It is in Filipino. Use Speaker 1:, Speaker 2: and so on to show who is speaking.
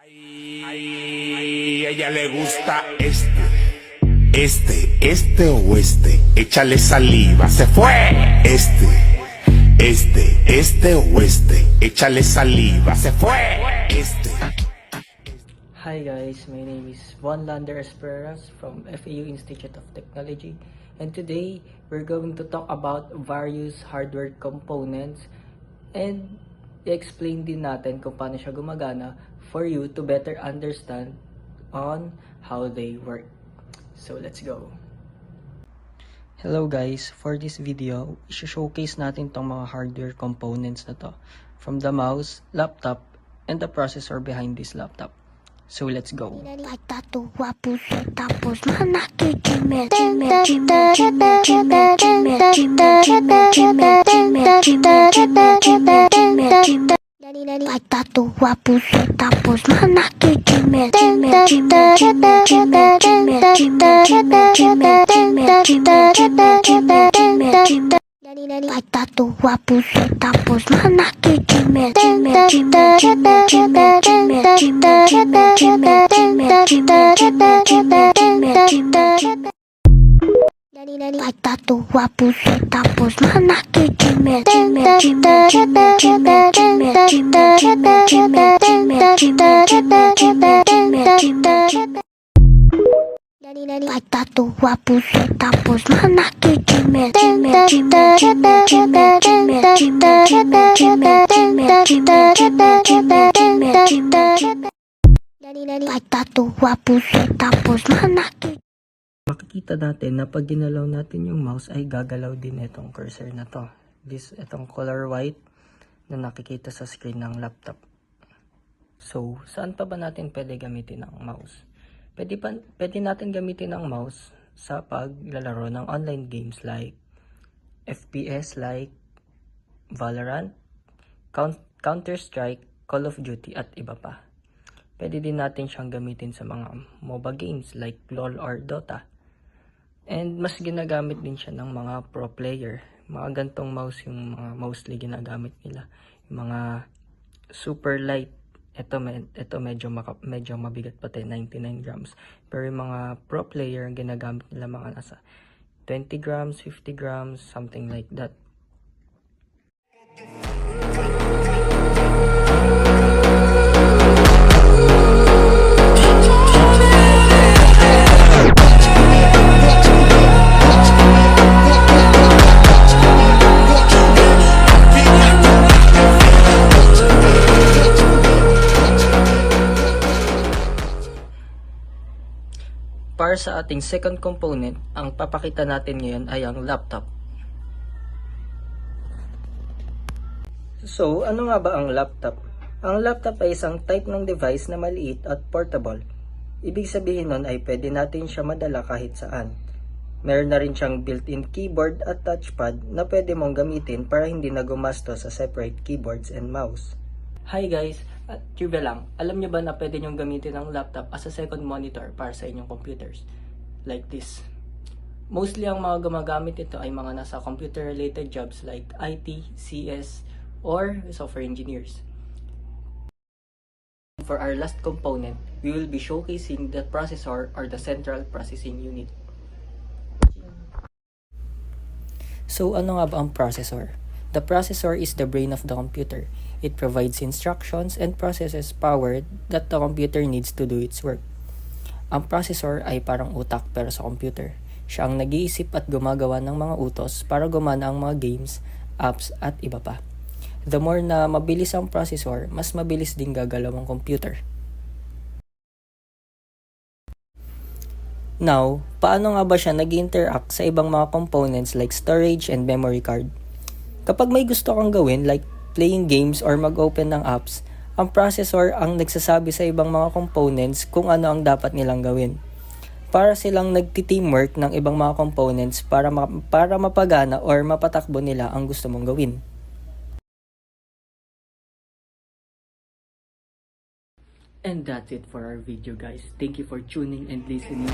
Speaker 1: Ay, a ella le gusta este o este. Échale saliva, se fue. Este o este. Échale saliva, se fue.
Speaker 2: Hi guys, my name is Von Lander Esperas from FAU Institute of Technology, and today we're going to talk about various hardware components and i-explain din natin kung paano siya gumagana for you to better understand on how they work. So let's go! Hello guys, for this video, i-showcase natin tong mga hardware components na to from the mouse, laptop, and the processor behind this laptop. So let's go. Makikita natin na pag ginalaw natin yung mouse ay gagalaw din itong cursor na to. Itong color white na nakikita sa screen ng laptop. So, saan pa ba natin pwede gamitin ang mouse? Pwede natin gamitin ang mouse sa paglalaro ng online games like FPS like Valorant, Counter-Strike, Call of Duty at iba pa. Pwede din natin siyang gamitin sa mga MOBA games like LoL or Dota. And mas ginagamit din siya ng mga pro player. Mga gantong mouse yung mga mostly ginagamit nila. Yung mga super light. Ito medyo mabigat pati, 99 grams. Pero yung mga pro player, ginagamit nila mga nasa 20 grams, 50 grams, something like that. Para sa ating second component, ang papakita natin ngayon ay ang laptop. So, ano nga ba ang laptop? Ang laptop ay isang type ng device na maliit at portable. Ibig sabihin nun ay pwede natin siya madala kahit saan. Meron na rin siyang built-in keyboard at touchpad na pwede mong gamitin para hindi na gumasto sa separate keyboards and mouse. Hi guys! At trivia lang, alam nyo ba na pwede nyong gamitin ang laptop as a second monitor para sa inyong computers? Like this. Mostly ang mga gumagamit nito ay mga nasa computer-related jobs like IT, CS, or software engineers. For our last component, we will be showcasing the processor or the central processing unit. So ano nga ba ang processor? The processor is the brain of the computer. It provides instructions and processes power that the computer needs to do its work. Ang processor ay parang utak pero sa computer. Siya ang nag-iisip at gumagawa ng mga utos para gumana ang mga games, apps at iba pa. The more na mabilis ang processor, mas mabilis din gagalaw ang computer. Now, paano nga ba siya nag-interact sa ibang mga components like storage and memory card? Kapag may gusto kang gawin like playing games or mag-open ng apps, ang processor ang nagsasabi sa ibang mga components kung ano ang dapat nilang gawin. Para silang nagti-teamwork ng ibang mga components para mapagana or mapatakbo nila ang gusto mong gawin. And that's it for our video guys. Thank you for tuning and listening.